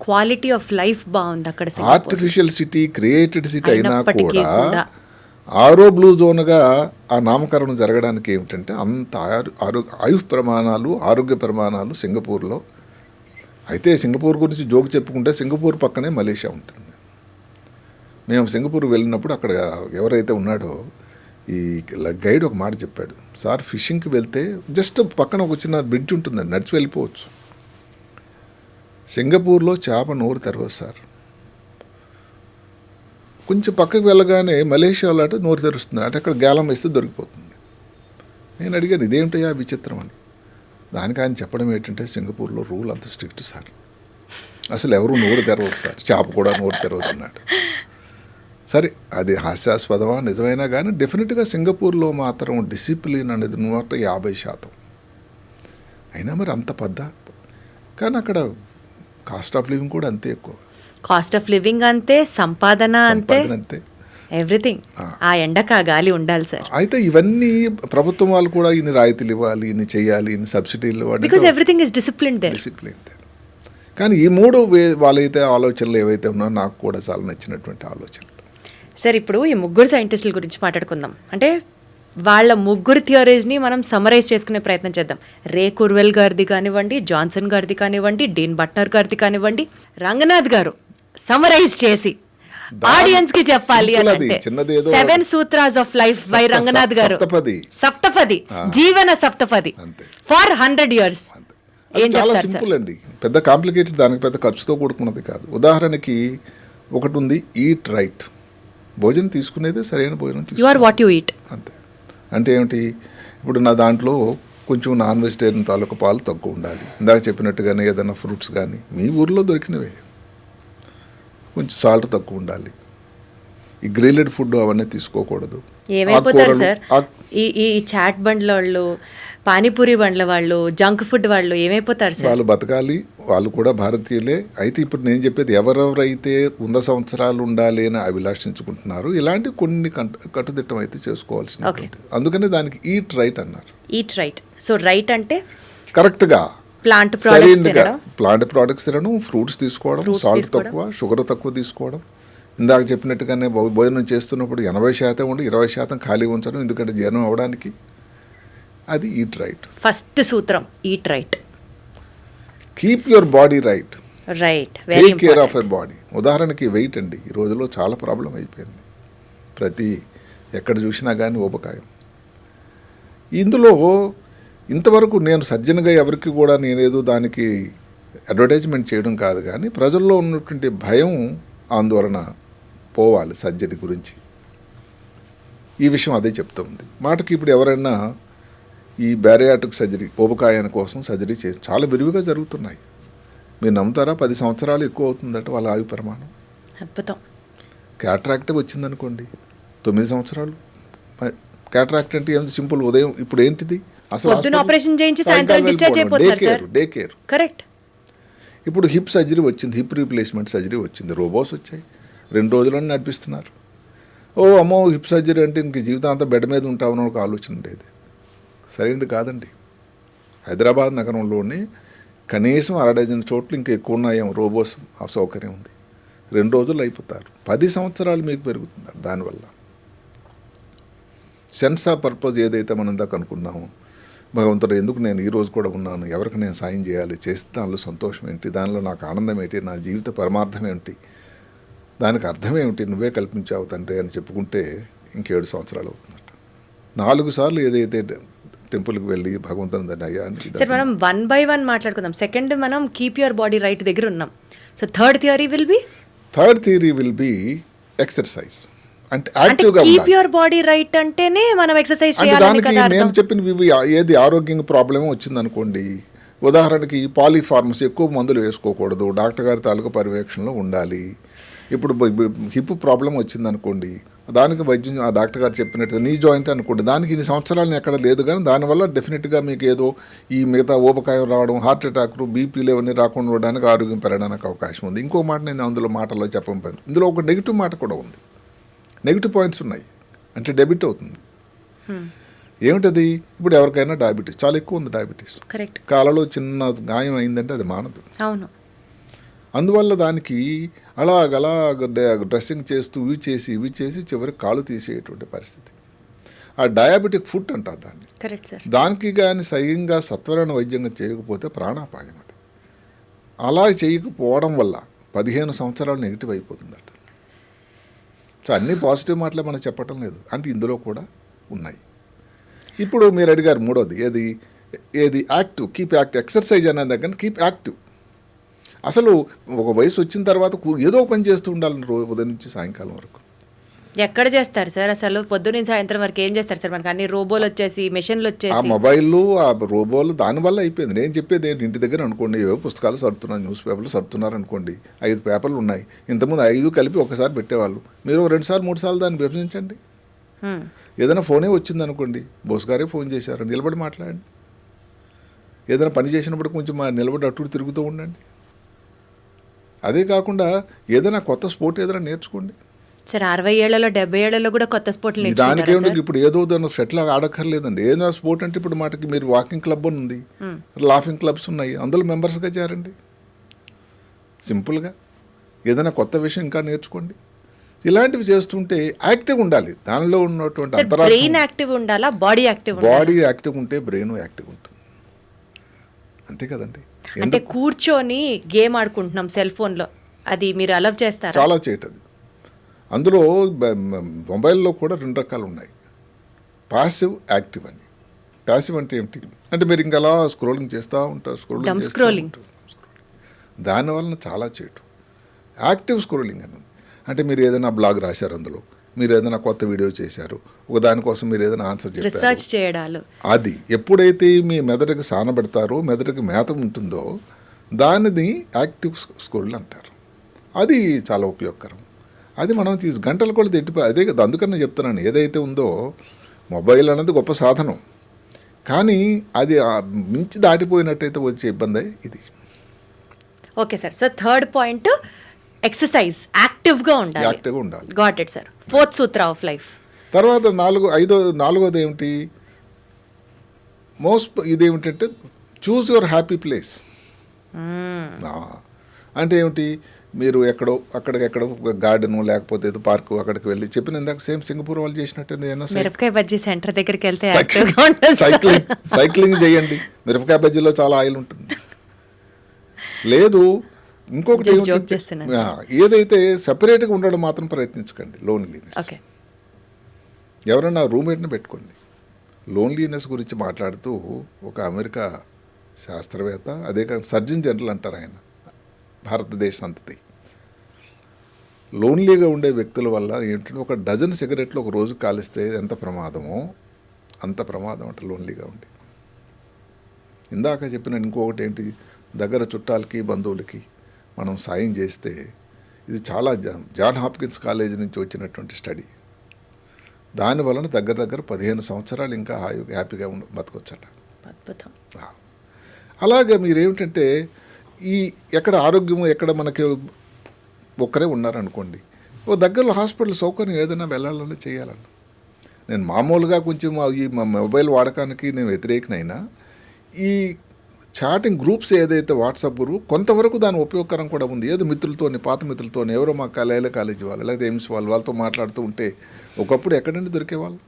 Quality of life బాగుంది అక్కడ. Artificial city, created city అయినా అయినప్పటికీ కూడా ఆరో బ్లూ జోన్గా ఆ నామకరణం జరగడానికి ఏమిటంటే అంత ఆయుష్ ప్రమాణాలు, ఆరోగ్య ప్రమాణాలు సింగపూర్లో. అయితే సింగపూర్ గురించి జోక్ చెప్పుకుంటే సింగపూర్ పక్కనే మలేషియా ఉంటుంది. మేము సింగపూర్ వెళ్ళినప్పుడు అక్కడ ఎవరైతే ఉన్నాడో ఈ గైడ్ ఒక మాట చెప్పాడు, సార్ ఫిషింగ్కి వెళ్తే జస్ట్ పక్కన ఒక చిన్న బ్రిడ్జ్ ఉంటుందండి, నడిచి వెళ్ళిపోవచ్చు. సింగపూర్లో చేప నోరు తెరవదు సార్. కొంచెం పక్కకు వెళ్ళగానే మలేషియాలో అటు నోరు తెరుస్తుంది, అటు అక్కడ గాలం వేస్తే దొరికిపోతుంది. నేను అడిగాను ఇదేమిటయ్యా విచిత్రం అని. దానికి ఆయన చెప్పడం ఏంటంటే సింగపూర్లో రూల్ అంత స్ట్రిక్ట్ సార్, అసలు ఎవరు నోరు తెరవదు సార్, చేప కూడా నోరు తెరవదు అన్నాడు. సరే అది హాస్యాస్పదమా నిజమైనా కానీ డెఫినెట్గా సింగపూర్లో మాత్రం డిసిప్లిన్ అనేది 150%. అయినా మరి అంత పెద్ద, కానీ అక్కడ కాస్ట్ ఆఫ్ లివింగ్ కూడా అంతే ఎక్కువ. కాస్ట్ ఆఫ్ లివింగ్ అంతే, సంపాదన అంతే, ఎవ్రీథింగ్. ఆ ఎండకు ఆ గాలి ఉండాలి సార్. అయితే ఇవన్నీ ప్రభుత్వం వాళ్ళు కూడా ఇన్ని రాయితీలు ఇవ్వాలి, ఇన్ని చేయాలి, ఇన్ని సబ్సిడీలు ఇవ్వాలి, because everything is discipline there. కానీ ఈ మూడు వాళ్ళైతే ఆలోచనలు ఏవైతే ఉన్నాయో నాకు కూడా చాలా నచ్చినటువంటి ఆలోచనలు. సార్ ఇప్పుడు ఈ ముగ్గురు సైంటిస్టుల గురించి మాట్లాడుకుందాం. అంటే వాళ్ళ ముగ్గురు థియరీస్ని మనం సమరైజ్ చేసుకునే ప్రయత్నం చేద్దాం. రే కుర్వెల్ గారిది కానివ్వండి, జాన్సన్ గారిది కానివ్వండి, డీన్ బట్నర్ గారిది కానివ్వండి, రంగనాథ్ గారు సమరైజ్ చేసి ఆడియన్స్ కి చెప్పాలి అంటే 7 sutras of life by Ranganath గారు, సప్తపది జీవన సప్తపది ఫర్ 100 years. ఏం చాలా చెప్తారు సింపుల్ అండి, పెద్ద కాంప్లికేటెడ్, దానికి పెద్ద ఖర్చుతో కూడుకున్నది కాదు. ఉదాహరణకి ఒకటి ఉంది, ఈట్ రైట్. భోజనం తీసుకునేదే సరైన భోజనం you are what you eat అంతే. అంటే ఏమిటి, ఇప్పుడు నా దాంట్లో కొంచెం నాన్ వెజిటేరియన్ తాలూకు పాలు తక్కువ ఉండాలి, ఇందాక చెప్పినట్టుగానే ఏదైనా ఫ్రూట్స్ కానీ మీ ఊర్లో దొరికినవే, కొంచెం సాల్ట్ తక్కువ ఉండాలి, ఈ గ్రిల్లెడ్ ఫుడ్ అవన్నీ తీసుకోకూడదు. ఏమైపోతారు సార్ ఈ చాట్ బండ్ల వాళ్ళు, పానీపూరి బండ్ల వాళ్ళు, జంక్ ఫుడ్ వాళ్ళు ఏమైపోతారు సార్? వాళ్ళు బతకాలి, వాళ్ళు కూడా భారతీయులే. అయితే ఇప్పుడు నేను చెప్పేది ఎవరెవరైతే 100 సంవత్సరాలు ఉండాలి అని అభిలాషించుకుంటున్నారు, ఇలాంటి కొన్ని కట్టుదిట్టం అయితే చేసుకోవాల్సింది. అందుకనే దానికి ఈట్ రైట్ అన్నారు. Eat right. సో రైట్ అంటే కరెక్ట్గా ప్లాంట్ ప్రోడక్ట్స్ తినడం, ఫ్రూట్స్ తీసుకోవడం, సాల్ట్ తక్కువ, షుగర్ తక్కువ తీసుకోవడం. ఇందాక చెప్పినట్టుగానే భోజనం చేస్తున్నప్పుడు 80% ఉండి 20% ఖాళీ ఉంచడం, ఎందుకంటే జీర్ణం అవ్వడానికి. అది ఈట్ రైట్. ఫస్ట్ సూత్రం eat right. Keep your body right. Take care of your body. ఉదాహరణకి వెయిట్ అండి, ఈ రోజులో చాలా ప్రాబ్లం అయిపోయింది. ప్రతి ఎక్కడ చూసినా కానీ ఊబకాయం. ఇందులో ఇంతవరకు నేను సర్జన్గా ఎవరికి కూడా నేనేదో దానికి అడ్వర్టైజ్మెంట్ చేయడం కాదు, కానీ ప్రజల్లో ఉన్నటువంటి భయం, ఆందోళన పోవాలి సర్జరీ గురించి. ఈ విషయం అదే చెప్తుంది. మాటకి ఇప్పుడు ఎవరైనా ఈ బ్యారియాట్రిక్ సర్జరీ, ఊబకాయాని కోసం సర్జరీ చేసి చాలా విరివిగా జరుగుతున్నాయి. మీరు నమ్ముతారా, 10 సంవత్సరాలు ఎక్కువ అవుతుందట వాళ్ళ ఆయు ప్రమాణం. అద్భుతం. క్యాట్రాక్ట్ వచ్చిందనుకోండి 9 సంవత్సరాలు. క్యాట్రాక్ట్ అంటే ఏం సింపుల్, ఉదయం. ఇప్పుడు ఏంటిది అసలు ఆపరేషన్ చేయించి సాయంత్రం డిశ్చార్జ్ అయిపోతారు సార్. Day care. కరెక్ట్. ఇప్పుడు హిప్ సర్జరీ వచ్చింది, హిప్ రీప్లేస్మెంట్ సర్జరీ వచ్చింది, రోబోస్ వచ్చాయి, 2 రోజులని నడిపిస్తున్నారు. ఓ అమ్మో హిప్ సర్జరీ అంటే ఇంక జీవితాంతం బెడ్ మీద ఉంటామని ఒక ఆలోచన ఉండేది. సరైనది కాదండి. హైదరాబాద్ నగరంలోని కనీసం 60 చోట్ల ఇంకా ఎక్కువ ఉన్నాయేమో రోబోస్ సౌకర్యం ఉంది. 2 రోజులు అయిపోతారు. 10 సంవత్సరాలు మీకు పెరుగుతున్నారు దానివల్ల. సెన్స్ ఆఫ్ పర్పస్ ఏదైతే మనం ఇందాక అనుకున్నామో, భగవంతుడు ఎందుకు నేను ఈ రోజు కూడా ఉన్నాను, ఎవరికి నేను సాయం చేయాలి, చేస్తే దానిలో సంతోషం ఏంటి, దానిలో నాకు ఆనందం ఏంటి, నా జీవిత పరమార్థం ఏంటి, దానికి అర్థం ఏమిటి, నువ్వే కల్పించావు తండ్రి అని చెప్పుకుంటే ఇంక 7 సంవత్సరాలు అవుతుందట. 4 సార్లు ఏదైతే టెంపుల్కి వెళ్ళి భగవంతుని అయ్యా అని. సార్ మనం 1 by 1 మాట్లాడుకుందాం. సెకండ్ మనం కీప్ యువర్ బాడీ రైట్ దగ్గర ఉన్నాం. So third theory will be exercise. అంటే యాక్టివ్గా కీప్ యువర్ బాడీ రైట్ అంటేనే మనం ఎక్సర్సైజ్ చేయాలి. దానికి నేను చెప్పిన ఏది ఆరోగ్యం ప్రాబ్లం వచ్చిందనుకోండి, ఉదాహరణకి పాలీఫార్మసీ, ఎక్కువ మందులు వేసుకోకూడదు, డాక్టర్ గారి తాలూకా పర్యవేక్షణలో ఉండాలి. ఇప్పుడు హిప్ ప్రాబ్లం వచ్చిందనుకోండి, దానికి వైద్యం ఆ డాక్టర్ గారు చెప్పినట్టు నీ జాయింట్ అనుకోండి, దానికి ఇన్ని సంవత్సరాలు ఎక్కడ లేదు, కానీ దానివల్ల డెఫినెట్గా మీకు ఏదో ఈ మిగతా ఊబకాయం రావడం, హార్ట్ అటాక్లు, బీపీలు ఇవన్నీ రాకుండా ఉండడానికి, ఆరోగ్యం పెరగడానికి అవకాశం ఉంది. ఇంకో మాట నేను అందులో మాటల్లో చెప్పకపోయాను, ఇందులో ఒక నెగిటివ్ మాట కూడా ఉంది. నెగిటివ్ పాయింట్స్ ఉన్నాయి, అంటే డెబిట్ అవుతుంది. ఏమిటది? ఇప్పుడు ఎవరికైనా డయాబెటీస్ చాలా ఎక్కువ ఉంది. డయాబెటీస్ కాళ్ళలో చిన్న గాయం అయిందంటే అది మానదు. అవును. అందువల్ల దానికి అలాగ డ్రెస్సింగ్ చేస్తూ ఇవి చేసి చివరికి కాలు తీసేటువంటి పరిస్థితి. ఆ డయాబెటిక్ ఫుట్ అంటారు దాన్ని. Correct sir. దానికి కానీ సరిగ్గా సత్వరణ వైద్యంగా చేయకపోతే ప్రాణాపాయం అది. అలా చేయకపోవడం వల్ల 15 సంవత్సరాలు నెగిటివ్ అయిపోతుందట. సో అన్నీ పాజిటివ్ మాటలే మనం చెప్పటం లేదు, అంటే ఇందులో కూడా ఉన్నాయి. ఇప్పుడు మీరు అడిగారు మూడోది ఏది యాక్టివ్, కీప్ యాక్టివ్. ఎక్సర్సైజ్ అనేది దగ్గర కీప్ యాక్టివ్. అసలు ఒక వయసు వచ్చిన తర్వాత ఏదో పని చేస్తూ ఉండాలి ఉదయం నుంచి సాయంకాలం వరకు. ఎక్కడ చేస్తారు సార్ అసలు? పొద్దున్న సాయంత్రం వరకు ఏం చేస్తారు సార్? మనకి అన్ని రోబోలు వచ్చేసి, మెషిన్లు ఆ వచ్చేసి, మొబైల్లు, ఆ రోబోలు దానివల్ల అయిపోయింది. నేను చెప్పేది ఏంటి, ఇంటి దగ్గర అనుకోండి ఏవో పుస్తకాలు సర్దుతున్నారు, న్యూస్ పేపర్లు సర్దుతున్నారు అనుకోండి, 5 పేపర్లు ఉన్నాయి. ఇంతకుముందు 5 కలిపి ఒకసారి పెట్టేవాళ్ళు. మీరు 2 సార్లు 3 సార్లు దాన్ని విభజించండి. ఏదైనా ఫోనే వచ్చింది అనుకోండి, బోస్ గారే ఫోన్ చేశారు, నిలబడి మాట్లాడండి. ఏదైనా పని చేసినప్పుడు కొంచెం నిలబడి అటు తిరుగుతూ ఉండండి. అదే కాకుండా ఏదైనా కొత్త స్పోర్ట్ ఏదైనా నేర్చుకోండి. సార్ 60 ఏళ్లలో 70 ఏళ్లలో కూడా కొత్త స్పోర్ట్లు దానికి ఏమిటి, ఇప్పుడు ఏదో దాన్ని షటిల్ ఆడక్కర్లేదండి. ఏదైనా స్పోర్ట్ అంటే ఇప్పుడు మాటకి మీరు వాకింగ్ క్లబ్ అని ఉంది, లాఫింగ్ క్లబ్స్ ఉన్నాయి, అందులో మెంబర్స్గా చేరండి. సింపుల్గా ఏదైనా కొత్త విషయం ఇంకా నేర్చుకోండి. ఇలాంటివి చేస్తుంటే యాక్టివ్ ఉండాలి. దానిలో ఉన్నటువంటి బ్రెయిన్ యాక్టివ్ ఉండాలా, బాడీ యాక్టివ్? బాడీ యాక్టివ్ ఉంటే బ్రెయిన్ యాక్టివ్ ఉంటుంది, అంతే కదండి. అంటే కూర్చొని గేమ్ ఆడుకుంటున్నాం సెల్ ఫోన్లో, అది మీరు అలవ్ చేస్తారా? చాలా చేయటది. అందులో మొబైల్లో కూడా 2 రకాలు ఉన్నాయి, పాసివ్, యాక్టివ్ అని. పాసివ్ అంటే ఏమిటి అంటే మీరు ఇంకా అలా స్క్రోలింగ్ చేస్తూ ఉంటారు, స్క్రోలింగ్ దానివల్ల చాలా చేయటం. యాక్టివ్ స్క్రోలింగ్ అని అంటే మీరు ఏదైనా బ్లాగ్ రాశారు, అందులో మీరు ఏదైనా కొత్త వీడియో చేశారు, ఒక దానికోసం మీరు ఏదైనా ఆన్సర్ చేశారు, రీసెర్చ్ చేయడాలు. అది ఎప్పుడైతే మీ మెదడుకి సానబెడతారో, మెదడుకి మేత ఉంటుందో దానిని యాక్టివ్ స్క్రోల్ అంటారు. అది చాలా ఉపయోగకరం. అది మనం గంటలు కూడా అదే కదా, అందుకని చెప్తున్నాను, ఏదైతే ఉందో మొబైల్ అనేది గొప్ప సాధనం, కానీ అది మించి దాటిపోయినట్టయితే వచ్చే ఇబ్బంది ఇది. Okay sir. So third point exercise, యాక్టివ్గా ఉండాలి. Got it sir. 4th sutra of life. తర్వాత నాలుగోది ఏమిటి, ఇదేమిటంటే చూస్ యువర్ హ్యాపీ ప్లేస్. అంటే ఏమిటి, మీరు అక్కడికెక్కడో గార్డెను లేకపోతే ఏదో పార్కు అక్కడికి వెళ్ళి చెప్పిన ఇందాక సేమ్ సింగపూర్ వాళ్ళు చేసినట్టు మిరపకాయ బజ్జీ సెంటర్ దగ్గరికి వెళ్తే సైక్లింగ్ చేయండి. మిరపకాయ బజ్జీలో చాలా ఆయిల్ ఉంటుంది. లేదు ఇంకొకటి ఏదైతే సెపరేట్గా ఉండడం మాత్రం ప్రయత్నించకండి. లోన్లీనెస్. ఎవరైనా రూమ్మేట్ని పెట్టుకోండి. లోన్లీనెస్ గురించి మాట్లాడుతూ ఒక అమెరికా శాస్త్రవేత్త, అదే కాదు సర్జన్ జనరల్ అంటారు ఆయన, భారతదేశ సంతతి, లోన్లీగా ఉండే వ్యక్తుల వల్ల ఏంటంటే 1 డజన్ సిగరెట్లు ఒక రోజు కాలిస్తే ఎంత ప్రమాదమో అంత ప్రమాదం అంటే లోన్లీగా ఉండి. ఇందాక చెప్పిన ఇంకొకటి ఏంటి, దగ్గర చుట్టాలకి బంధువులకి మనం సాయం చేస్తే, ఇది చాలా జాన్ హాప్కిన్స్ కాలేజీ నుంచి వచ్చినటువంటి స్టడీ. దానివలన దగ్గర 15 సంవత్సరాలు ఇంకా హ్యాపీగా బతకొచ్చట. అద్భుతం. అలాగే మీరేమిటంటే ఎక్కడ ఆరోగ్యము, ఎక్కడ మనకి ఒక్కరే ఉన్నారనుకోండి, ఓ దగ్గరలో హాస్పిటల్ సౌకర్యం ఏదైనా వెళ్ళాలని చేయాలని. నేను మామూలుగా కొంచెం ఈ మొబైల్ వాడకానికి నేను వ్యతిరేకనైనా, ఈ చాటింగ్ గ్రూప్స్ ఏదైతే వాట్సాప్ గ్రూప్ కొంతవరకు దాని ఉపయోగకరం కూడా ఉంది. ఏదో మిత్రులతోని, పాత మిత్రులతోని, ఎవరో మా కాలేజీ వాళ్ళు లేదా ఎయిమ్స్ వాళ్ళతో మాట్లాడుతూ ఉంటే ఒకప్పుడు ఎక్కడండి దొరికేవాళ్ళు.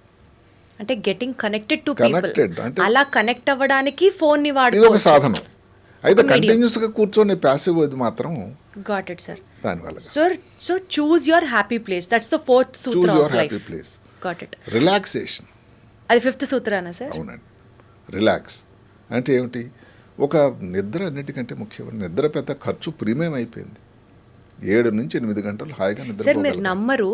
అంటే గెటింగ్ కనెక్టెడ్ టు పీపుల్, అంటే అలా కనెక్ట్ అవ్వడానికి ఫోన్ ని వాడుకోవచ్చు. ఇది ఒక సాధనం. అయితే కంటిన్యూస్గా కూర్చొని ప్యాసివ్ అది మాత్రం. Got it sir. దానివల్ల so choose your happy place, that's the 4th sutra of life. Got it. Relaxation, అది 5th సూత్రానా సార్? అవునండి. రిలాక్స్ అంటే ఏమిటి, ఒక నిద్ర అన్నిటికంటే ముఖ్యమైన. నిద్ర పెద్ద ఖర్చు, ప్రీమియం అయిపోయింది. 7 నుంచి 8 గంటలు హాయిగా నిద్ర. సార్ మీరు నమ్మరు,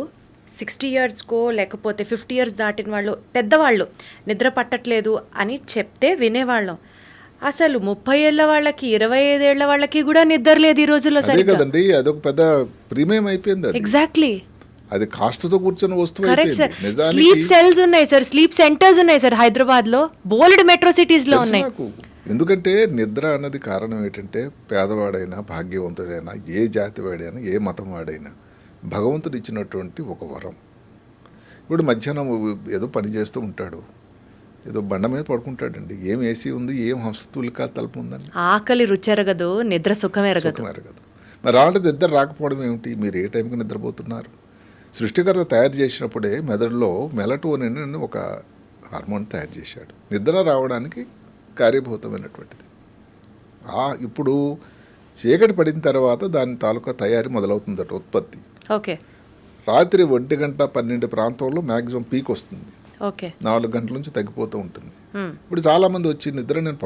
60 ఇయర్స్కో లేకపోతే 50 ఇయర్స్ దాటిన వాళ్ళు, పెద్దవాళ్ళు నిద్ర పట్టట్లేదు అని చెప్తే వినేవాళ్ళం. అసలు 30 ఏళ్ల వాళ్ళకి, 25 ఏళ్ల వాళ్ళకి కూడా నిద్ర లేదు ఈ రోజుల్లో. సరే కదండి, అదొక పెద్ద ప్రీమియం అయిపోయింది. ఎగ్జాక్ట్లీ. అది కాస్ట్తో కూర్చొని వస్తువు. Correct sir. స్లీప్ సెల్స్ ఉన్నాయి సార్, స్లీప్ సెంటర్స్ ఉన్నాయి సార్ హైదరాబాద్ లో, బోల్డ్ మెట్రో సిటీస్ లో ఉన్నాయి. ఎందుకంటే నిద్ర అన్నది కారణం ఏంటంటే, పేదవాడైనా భాగ్యవంతుడైనా, ఏ జాతి వాడైనా, ఏ మతం వాడైనా భగవంతుడు ఇచ్చినటువంటి ఒక వరం. ఇప్పుడు మధ్యాహ్నం ఏదో పని చేస్తూ ఉంటాడు, ఏదో బండ మీద పడుకుంటాడండి, ఏం ఏసీ ఉంది, ఏం హంసతులికా తలుపు ఉందండి, ఆకలి రుచెరగదు, నిద్ర సుఖమెరగదు. మరి అలాంటిది నిద్ర రాకపోవడం ఏమిటి? మీరు ఏ టైంకి నిద్రపోతున్నారు? సృష్టికర్త తయారు చేసినప్పుడే మెదడులో మెలటోనిన్ అని ఒక హార్మోన్ తయారు చేశాడు, నిద్ర రావడానికి కార్యభూతమైనటువంటిది. ఇప్పుడు చీకటి పడిన తర్వాత దాని తాలూకా తయారీ మొదలవుతుందట, ఉత్పత్తి. ఓకే. రాత్రి 1:12 ప్రాంతంలో మ్యాక్సిమం పీక్ వస్తుంది, ఓకే. 4 గంటల నుంచి తగ్గిపోతూ ఉంటుంది. ఇప్పుడు చాలామంది వచ్చి నిద్ర నేను